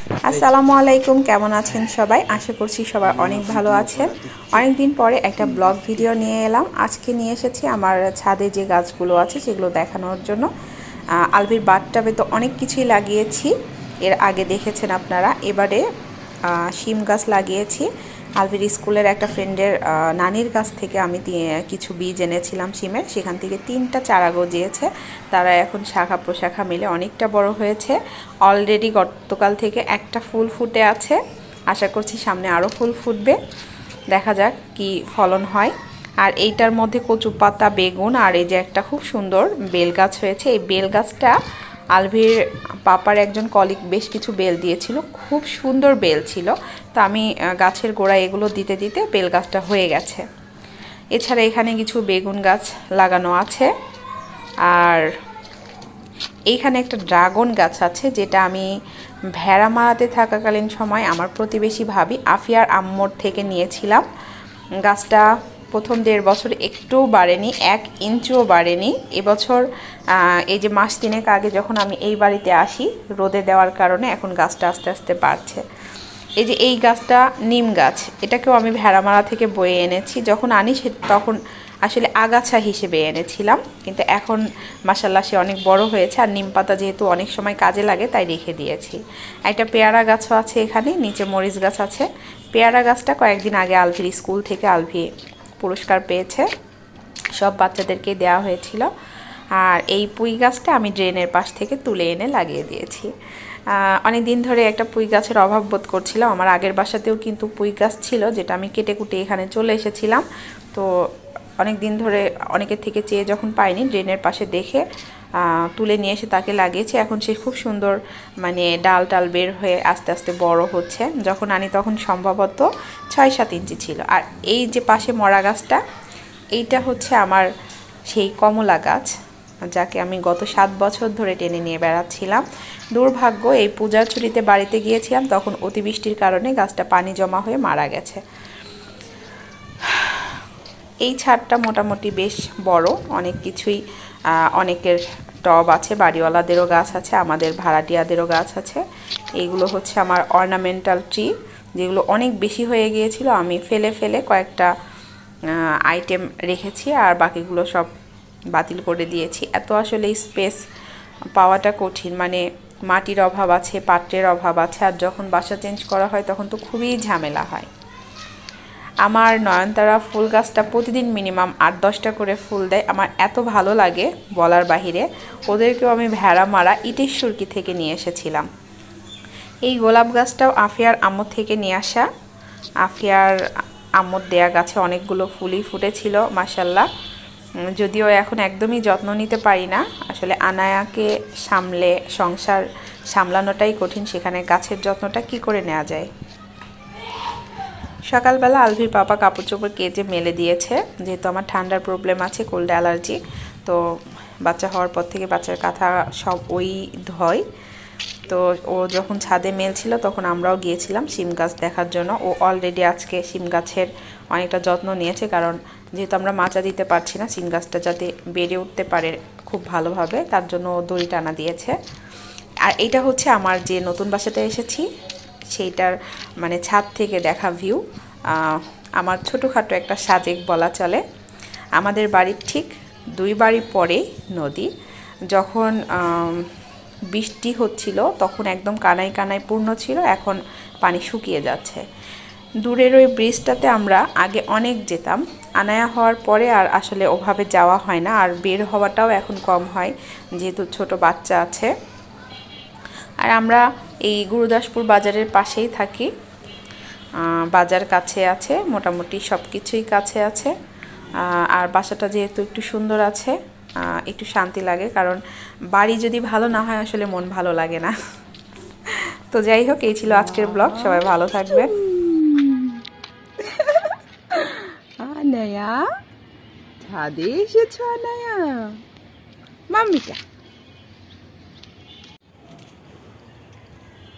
আসসালামু আলাইকুম, কেমন আছেন সবাই? আশা করছি সবাই অনেক ভালো আছেন। অনেক দিন পরে একটা ব্লগ ভিডিও নিয়ে এলাম। আজকে নিয়ে এসেছি আমার ছাদে যে গাছগুলো আছে সেগুলো দেখানোর জন্য। আলভির বাথটাবে তো অনেক কিছুই লাগিয়েছি, এর আগে দেখেছেন আপনারা। এবারে শিম গাছ লাগিয়েছি। আলভির স্কুলের একটা ফ্রেন্ডের নানির কাছ থেকে আমি কিছু বীজ এনেছিলাম শিমের, সেখান থেকে 3টা চারা গজিয়েছে। তারা এখন শাখা প্রশাখা মিলে অনেকটা বড় হয়েছে। অলরেডি গতকাল থেকে একটা ফুল ফুটে আছে, আশা করছি সামনে আরও ফুল ফুটবে। দেখা যাক কি ফলন হয়। আর এইটার মধ্যে কচু পাতা, বেগুন আর এই যে একটা খুব সুন্দর বেল গাছ হয়েছে। এই বেল গাছটা আলভির পাপার একজন কলিগ বেশ কিছু বেল দিয়েছিল, খুব সুন্দর বেল ছিল। তো আমি গাছের গোড়ায় এগুলো দিতে দিতে বেল গাছটা হয়ে গেছে। এছাড়া এখানে কিছু বেগুন গাছ লাগানো আছে। আর এইখানে একটা ড্রাগন গাছ আছে, যেটা আমি ভেড়া মারাতে থাকাকালীন সময় আমার প্রতিবেশী ভাবি আফিয়ার আম্মুর থেকে নিয়েছিলাম। গাছটা প্রথম 1.5 বছর একটুও বাড়েনি, 1 ইঞ্চিও বাড়েনি। এবছর এই যে মাস 3 আগে যখন আমি এই বাড়িতে আসি, রোদে দেওয়ার কারণে এখন গাছটা আস্তে আস্তে বাড়ছে। এই যে এই গাছটা নিম গাছ, এটাকেও আমি ভেড়ামারা থেকে বয়ে এনেছি। যখন আনি তখন আসলে আগাছা হিসেবে এনেছিলাম, কিন্তু এখন মাশাআল্লাহ সে অনেক বড় হয়েছে। আর নিম পাতা যেহেতু অনেক সময় কাজে লাগে তাই রেখে দিয়েছি। একটা পেয়ারা গাছও আছে এখানে, নিচে মরিচ গাছ আছে। পেয়ারা গাছটা কয়েকদিন আগে আলভির স্কুল থেকে আলভি পুরস্কার পেয়েছে, সব বাচ্চাদেরকে দেওয়া হয়েছিল। আর এই পুঁই গাছটা আমি ড্রেনের পাশ থেকে তুলে এনে লাগিয়ে দিয়েছি। অনেক দিন ধরে একটা পুঁই গাছের অভাব বোধ করছিলাম। আমার আগের বাসাতেও কিন্তু পুঁই গাছ ছিল, যেটা আমি কেটে কুটে এখানে চলে এসেছিলাম। তো অনেক দিন ধরে অনেকের থেকে চেয়ে যখন পাইনি, ড্রেনের পাশে দেখে তুলে নিয়ে এসে তাকে লাগিয়েছি। এখন সে খুব সুন্দর মানে ডাল টাল বের হয়ে আস্তে আস্তে বড় হচ্ছে। যখন আনি তখন সম্ভবত 6-7 ইঞ্চি ছিল। আর এই যে পাশে মরা গাছটা, এইটা হচ্ছে আমার সেই কমলা গাছ, যাকে আমি গত 7 বছর ধরে টেনে নিয়ে বেড়াচ্ছিলাম। দুর্ভাগ্য, এই পূজার ছুটিতে বাড়িতে গিয়েছিলাম, তখন অতিবৃষ্টির কারণে গাছটা পানি জমা হয়ে মারা গেছে। এই ছাদটা মোটামুটি বেশ বড়, অনেক কিছুই, অনেকের টব আছে, বাড়িওয়ালাদেরও গাছ আছে, আমাদের ভাড়াটিয়াদেরও গাছ আছে। এইগুলো হচ্ছে আমার অর্নামেন্টাল ট্রি, যেগুলো অনেক বেশি হয়ে গিয়েছিল। আমি ফেলে ফেলে কয়েকটা আইটেম রেখেছি, আর বাকিগুলো সব বাতিল করে দিয়েছি। এত আসলে স্পেস পাওয়াটা কঠিন, মানে মাটির অভাব আছে, পাত্রের অভাব আছে। আর যখন বাসা চেঞ্জ করা হয় তখন তো খুবই ঝামেলা হয়। আমার নয়নতারা ফুল গাছটা প্রতিদিন মিনিমাম 8-10টা করে ফুল দেয়। আমার এত ভালো লাগে বলার বাহিরে। ওদেরকেও আমি ভেড়া মারা ইটের সুরকি থেকে নিয়ে এসেছিলাম। এই গোলাপ গাছটাও আফিয়ার আম্মুর থেকে নিয়ে আসা। আফিয়ার আম্মুর দেয়া গাছে অনেকগুলো ফুলই ফুটেছিল মাশাআল্লাহ। যদিও এখন একদমই যত্ন নিতে পারি না, আসলে আনায়াকে সামলে সংসার সামলানোটাই কঠিন, সেখানে গাছের যত্নটা কি করে নেওয়া যায়। সকালবেলা আলভির পাপা কাপড় চোপড় কেচে মেলে দিয়েছে, যেহেতু আমার ঠান্ডার প্রবলেম আছে, কোল্ড অ্যালার্জি। তো বাচ্চা হওয়ার পর থেকে বাচ্চার কাঁথা সব ওই ধয়। তো ও যখন ছাদে মেলছিল তখন আমরাও গিয়েছিলাম শিম গাছ দেখার জন্য। ও অলরেডি আজকে শিম গাছের অনেকটা যত্ন নিয়েছে, কারণ যেহেতু আমরা মাচা দিতে পারছি না, শিম গাছটা যাতে বেড়ে উঠতে পারে খুব ভালোভাবে, তার জন্য ও দড়ি টানা দিয়েছে। আর এইটা হচ্ছে আমার যে নতুন বাসাতে এসেছি সেইটার মানে ছাদ থেকে দেখা ভিউ। আমার ছোটোখাটো একটা সাজেক বলা চলে। আমাদের বাড়ির ঠিক 2 বাড়ি পরে নদী। যখন বৃষ্টি হচ্ছিল তখন একদম কানায় কানায় পূর্ণ ছিল, এখন পানি শুকিয়ে যাচ্ছে। দূরের ওই ব্রিজটাতে আমরা আগে অনেক যেতাম, আনায়া হওয়ার পরে আর আসলে ওভাবে যাওয়া হয় না, আর বের হওয়াটাও এখন কম হয় যেহেতু ছোট বাচ্চা আছে। আর আমরা এই গুরুদাসপুর বাজারের পাশেই থাকি, বাজার কাছে আছে, মোটামুটি সব কিছুই কাছে আছে। আর বাসাটা যেহেতু একটু সুন্দর আছে, একটু শান্তি লাগে, কারণ বাড়ি যদি ভালো না হয় আসলে মন ভালো লাগে না। তো যাই হোক, এই ছিল আজকের ব্লগ। সবাই ভালো থাকবেন। আনায়া ছাদে এসেছো? আনায়া মাম্মিটা